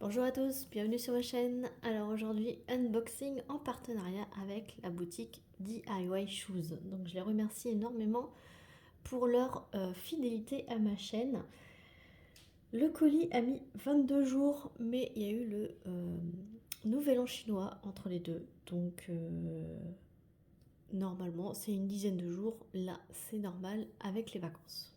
Bonjour à tous, bienvenue sur ma chaîne. Alors aujourd'hui, unboxing en partenariat avec la boutique DIY Shoes. Donc je les remercie énormément pour leur fidélité à ma chaîne. Le colis a mis 22 jours, mais il y a eu le nouvel an chinois entre les deux. Donc normalement, c'est une dizaine de jours. Là, c'est normal avec les vacances.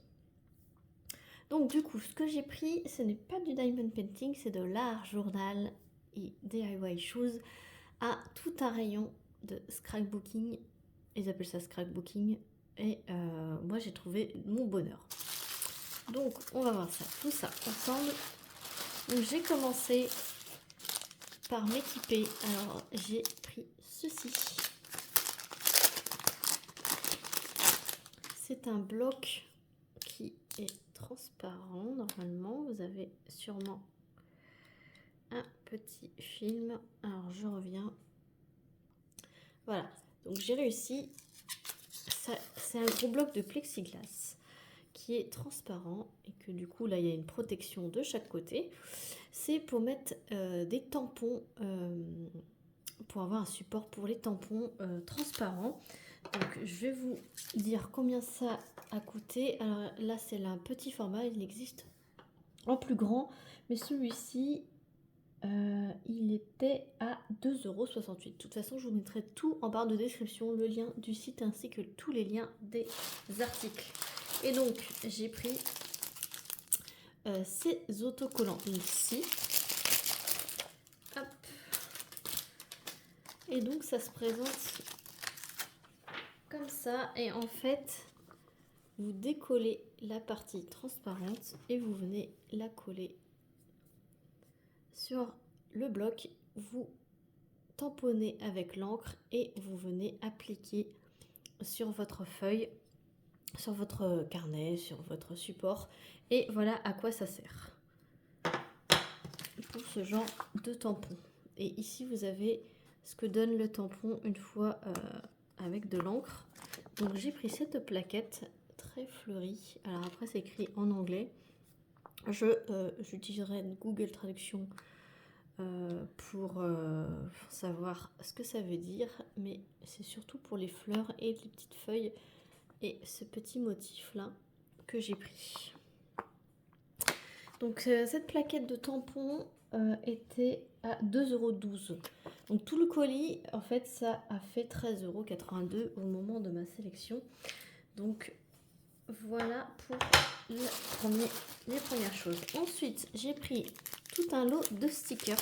Donc du coup, ce que j'ai pris, ce n'est pas du diamond painting, c'est de l'art journal et DIY shoes à tout un rayon de scrapbooking. Ils appellent ça scrapbooking et moi j'ai trouvé mon bonheur. Donc on va voir ça, tout ça ensemble. Donc j'ai commencé par m'équiper. Alors j'ai pris ceci. C'est un bloc qui est transparent normalement. Vous avez sûrement un petit film. Alors je reviens. Voilà, donc j'ai réussi. C'est un gros bloc de plexiglas qui est transparent et que du coup là il y a une protection de chaque côté. C'est pour mettre des tampons, pour avoir un support pour les tampons transparents. Donc je vais vous dire combien ça a coûté. Alors là c'est un petit format, il existe en plus grand, mais celui-ci il était à 2,68 €. De toute façon, je vous mettrai tout en barre de description, le lien du site ainsi que tous les liens des articles. Et donc, j'ai pris ces autocollants ici. Hop. Et donc, ça se présente comme ça. Et en fait, vous décollez la partie transparente et vous venez la coller sur le bloc. Vous tamponnez avec l'encre et vous venez appliquer sur votre feuille, sur votre carnet, sur votre support. Et voilà à quoi ça sert pour ce genre de tampon. Et ici vous avez ce que donne le tampon une fois avec de l'encre. Donc j'ai pris cette plaquette très fleurie. Alors après c'est écrit en anglais. J'utiliserai Google Traduction pour savoir ce que ça veut dire, mais c'est surtout pour les fleurs et les petites feuilles et ce petit motif là que j'ai pris. Donc cette plaquette de tampons était à 2,12 €. Donc tout le colis en fait ça a fait 13,82 € au moment de ma sélection. Donc voilà pour les premières choses. Ensuite j'ai pris tout un lot de stickers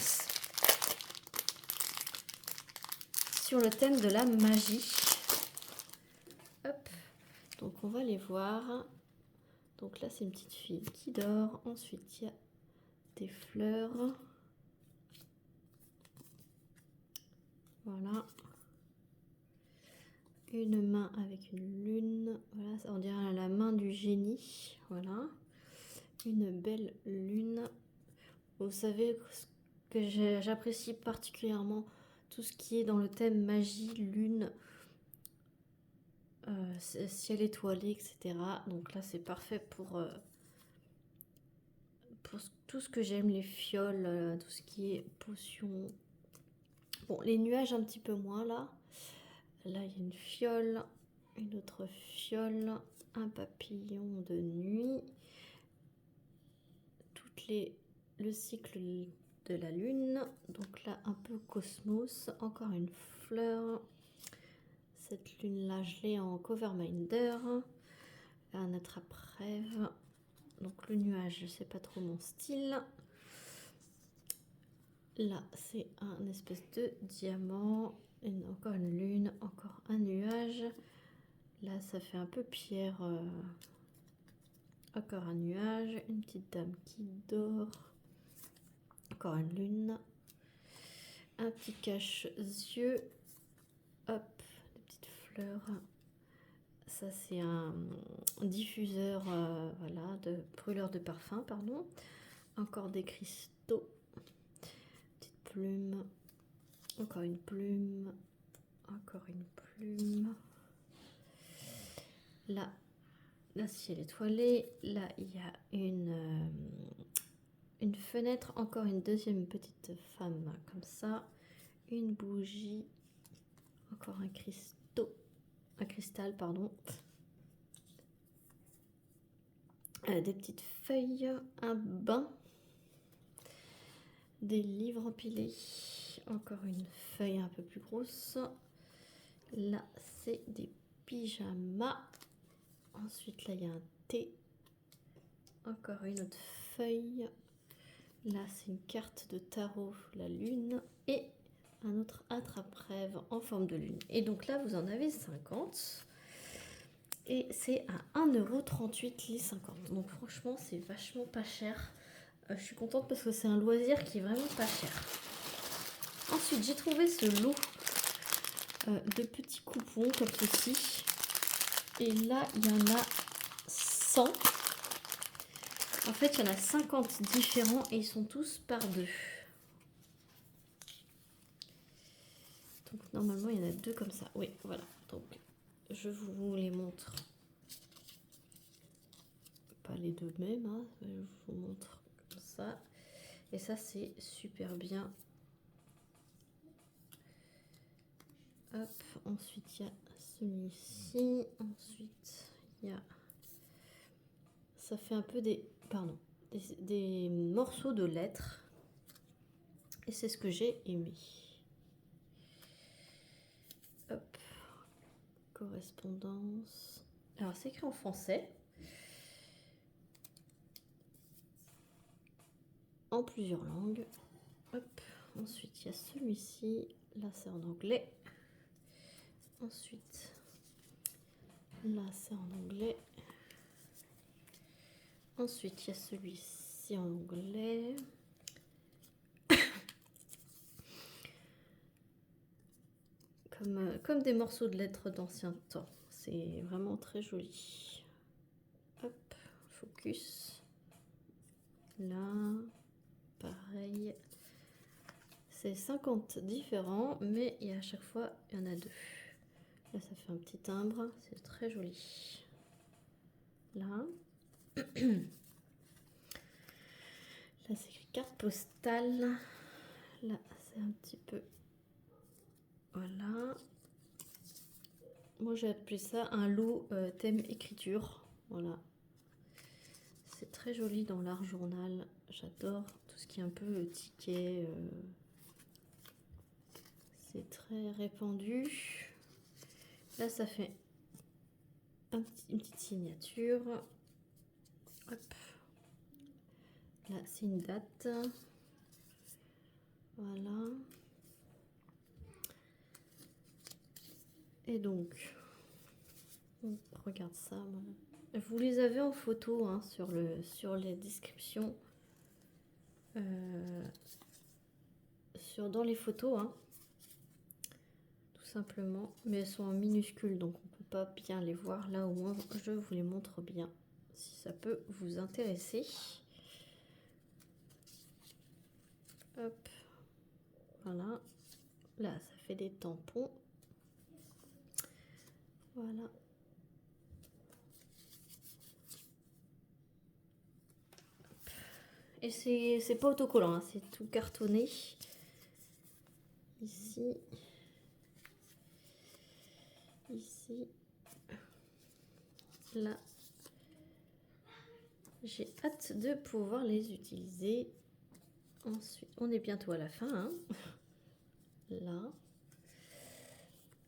sur le thème de la magie. Hop, donc on va les voir. Donc là c'est une petite fille qui dort. Ensuite il y a des fleurs. Voilà. Une main avec une lune. Voilà, on dirait la main du génie. Voilà. Une belle lune. Vous savez que j'apprécie particulièrement tout ce qui est dans le thème magie, lune, ciel étoilé, etc. Donc là c'est parfait pour tout ce que j'aime, les fioles, tout ce qui est potion. Bon, les nuages un petit peu moins là. Là il y a une fiole, une autre fiole, un papillon de nuit, le cycle de la lune. Donc là un peu cosmos, encore une fleur. Cette lune là je l'ai en Coverminder. Un attrape-rêve. Donc le nuage c'est pas trop mon style. Là c'est un espèce de diamant, encore une lune, encore un nuage. Là ça fait un peu pierre. Encore un nuage, une petite dame qui dort, encore une lune, un petit cache-yeux, hop, des petites fleurs. Ça c'est un diffuseur, voilà, de brûleur de parfum, pardon. Encore des cristaux, petite plume, encore une plume, encore une plume. Là, ciel étoilé. Là, il y a une une fenêtre, encore une deuxième petite femme comme ça, une bougie, encore un cristal, pardon, des petites feuilles, un bain, des livres empilés, encore une feuille un peu plus grosse. Là, c'est des pyjamas. Ensuite, là, il y a un thé. Encore une autre feuille. Là, c'est une carte de tarot, la lune. Et un autre attrape-rêve en forme de lune. Et donc là, vous en avez 50. Et c'est à 1,38 € les 50. Donc franchement, c'est vachement pas cher. Je suis contente parce que c'est un loisir qui est vraiment pas cher. Ensuite, j'ai trouvé ce lot de petits coupons comme ceci. Et là, il y en a 100. En fait, il y en a 50 différents et ils sont tous par 2. Donc normalement, il y en a 2 comme ça. Oui, voilà. Donc, je vous les montre. Pas les deux mêmes, hein. Je vous montre comme ça. Et ça, c'est super bien. Hop, ensuite, il y a celui-ci. Ensuite, il y a... Ça fait un peu des morceaux de lettres. Et c'est ce que j'ai aimé. Hop, correspondance. Alors, c'est écrit en français. En plusieurs langues. Hop. Ensuite, il y a celui-ci. Là, c'est en anglais. Ensuite, là, c'est en anglais. Ensuite, il y a celui-ci en anglais. Comme des morceaux de lettres d'ancien temps. C'est vraiment très joli. Hop, focus. Là, pareil. C'est 50 différents, mais à chaque fois, il y en a 2. Là, ça fait un petit timbre. C'est très joli. Là. Là, c'est écrit carte postale. Là, c'est un petit peu... Voilà. Moi, j'ai appelé ça un lot thème écriture. Voilà. C'est très joli dans l'art journal. J'adore tout ce qui est un peu ticket. C'est très répandu. Là, ça fait une petite signature. Hop. Là, c'est une date. Voilà. Et donc, on regarde ça. Vous les avez en photo hein, sur les descriptions. Dans les photos. Hein. Tout simplement. Mais elles sont en minuscules, donc on ne peut pas bien les voir. Là, au moins, je vous les montre bien. Si ça peut vous intéresser. Hop. Voilà. Là, ça fait des tampons. Voilà. Et c'est pas autocollant, hein, c'est tout cartonné. Ici. Ici. Là. J'ai hâte de pouvoir les utiliser. Ensuite, on est bientôt à la fin. Hein. Là.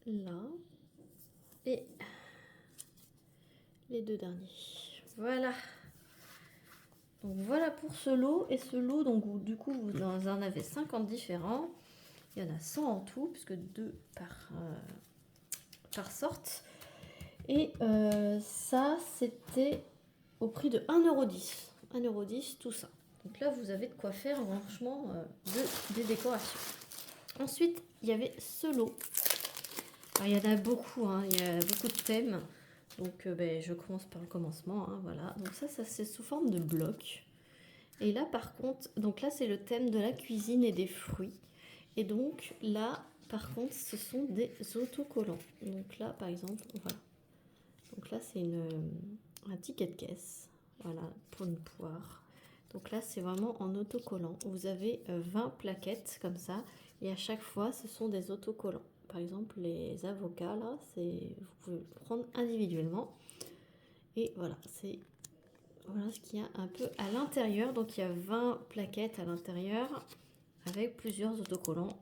Là. Et les 2 derniers. Voilà. Donc voilà pour ce lot. Et ce lot, donc du coup, vous en avez 50 différents. Il y en a 100 en tout, puisque 2 par sorte. Et ça, c'était au prix de 1,10 €. 1,10 € tout ça. Donc là, vous avez de quoi faire, franchement, des décorations. Ensuite, il y avait ce lot. Alors, il y en a beaucoup, hein, il y a beaucoup de thèmes. Donc, je commence par le commencement. Hein, voilà. Donc ça c'est sous forme de blocs. Et là, par contre, donc là, c'est le thème de la cuisine et des fruits. Et donc là, par contre, ce sont des autocollants. Donc là, par exemple, voilà. Donc là, c'est un ticket de caisse. Voilà, pour une poire. Donc là, c'est vraiment en autocollant. Vous avez 20 plaquettes comme ça. Et à chaque fois, ce sont des autocollants. Par exemple, les avocats, là, vous pouvez le prendre individuellement. Et voilà, voilà ce qu'il y a un peu à l'intérieur. Donc il y a 20 plaquettes à l'intérieur avec plusieurs autocollants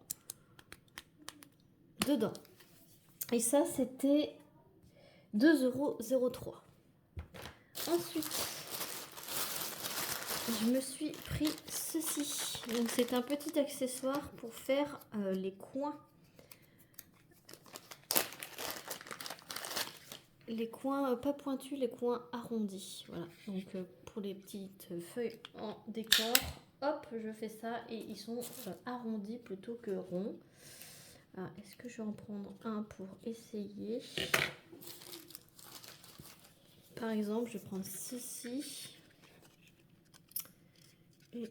dedans. Et ça, c'était 2,03 €. Ensuite, je me suis pris ceci. Donc c'est un petit accessoire pour faire les coins. Les coins pas pointus, les coins arrondis. Voilà. Donc pour les petites feuilles en décor, hop, je fais ça et ils sont arrondis plutôt que ronds. Est-ce que je vais en prendre un pour essayer? Par exemple, je vais prendre ceci. Et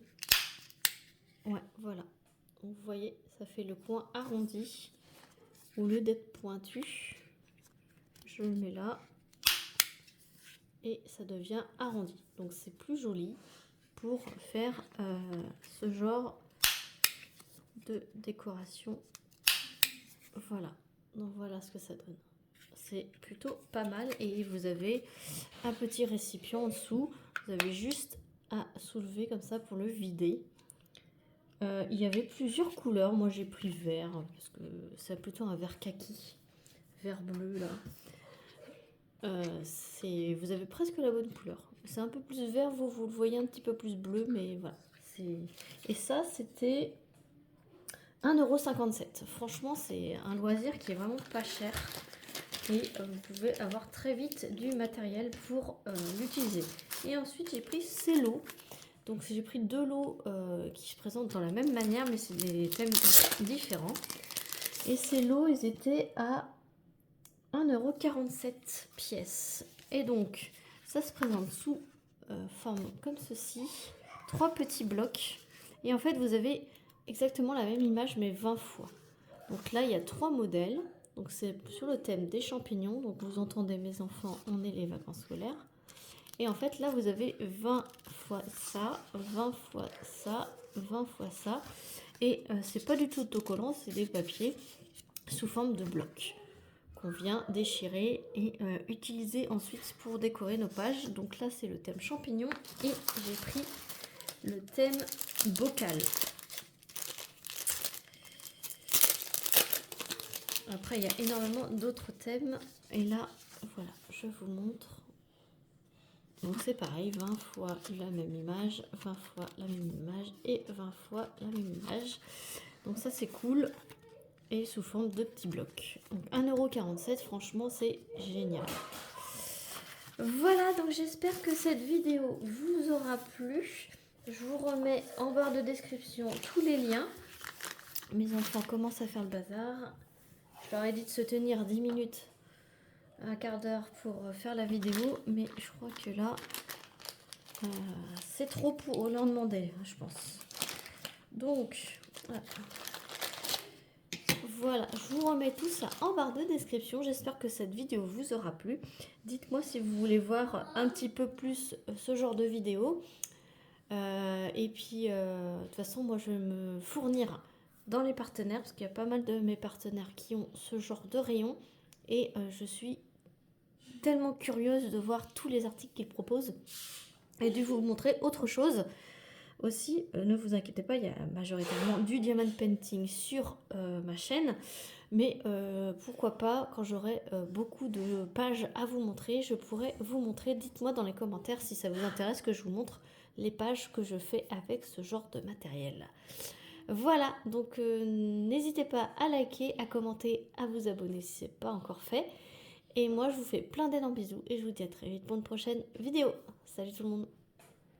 ouais, voilà. Donc, vous voyez, ça fait le coin arrondi au lieu d'être pointu. Je le mets là et ça devient arrondi. Donc c'est plus joli pour faire ce genre de décoration. Voilà. Donc voilà ce que ça donne. C'est plutôt pas mal et vous avez un petit récipient en dessous. Vous avez juste à soulever comme ça pour le vider. Il y avait plusieurs couleurs. Moi j'ai pris vert parce que c'est plutôt un vert kaki, vert bleu là. Vous avez presque la bonne couleur. C'est un peu plus vert, vous le voyez un petit peu plus bleu, mais voilà. Et ça, c'était 1,57 €. Franchement, c'est un loisir qui est vraiment pas cher. Et vous pouvez avoir très vite du matériel pour l'utiliser. Et ensuite, j'ai pris ces lots. Donc, j'ai pris 2 lots qui se présentent dans la même manière, mais c'est des thèmes différents. Et ces lots, ils étaient à 1,47 € pièce. Et donc, ça se présente sous forme comme ceci. 3 petits blocs. Et en fait, vous avez exactement la même image, mais 20 fois. Donc là, il y a 3 modèles. Donc c'est sur le thème des champignons. Donc vous entendez mes enfants, on est les vacances scolaires. Et en fait, là, vous avez 20 fois ça, 20 fois ça, 20 fois ça. Et c'est pas du tout autocollant, c'est des papiers sous forme de blocs qu'on vient déchirer et utiliser ensuite pour décorer nos pages. Donc là, c'est le thème champignon et j'ai pris le thème bocal. Après, il y a énormément d'autres thèmes. Et là, voilà, je vous montre. Donc c'est pareil, 20 fois la même image, 20 fois la même image et 20 fois la même image. Donc ça, c'est cool. Et sous forme de petits blocs. Donc 1,47 €, franchement, c'est génial. Voilà, donc j'espère que cette vidéo vous aura plu. Je vous remets en barre de description tous les liens. Mes enfants commencent à faire le bazar. Je leur ai dit de se tenir 10 minutes, un quart d'heure pour faire la vidéo, mais je crois que là, c'est trop pour leur demander, je pense. Donc, voilà, je vous remets tout ça en barre de description. J'espère que cette vidéo vous aura plu. Dites-moi si vous voulez voir un petit peu plus ce genre de vidéo. Et puis, de toute façon, moi, je vais me fournir dans les partenaires, parce qu'il y a pas mal de mes partenaires qui ont ce genre de rayon. Et je suis tellement curieuse de voir tous les articles qu'ils proposent et de vous montrer autre chose. Aussi, ne vous inquiétez pas, il y a majoritairement du diamond painting sur ma chaîne. Mais pourquoi pas, quand j'aurai beaucoup de pages à vous montrer, je pourrai vous montrer. Dites-moi dans les commentaires si ça vous intéresse que je vous montre les pages que je fais avec ce genre de matériel. Voilà, donc n'hésitez pas à liker, à commenter, à vous abonner si ce n'est pas encore fait. Et moi, je vous fais plein d'énormes bisous et je vous dis à très vite pour une prochaine vidéo. Salut tout le monde!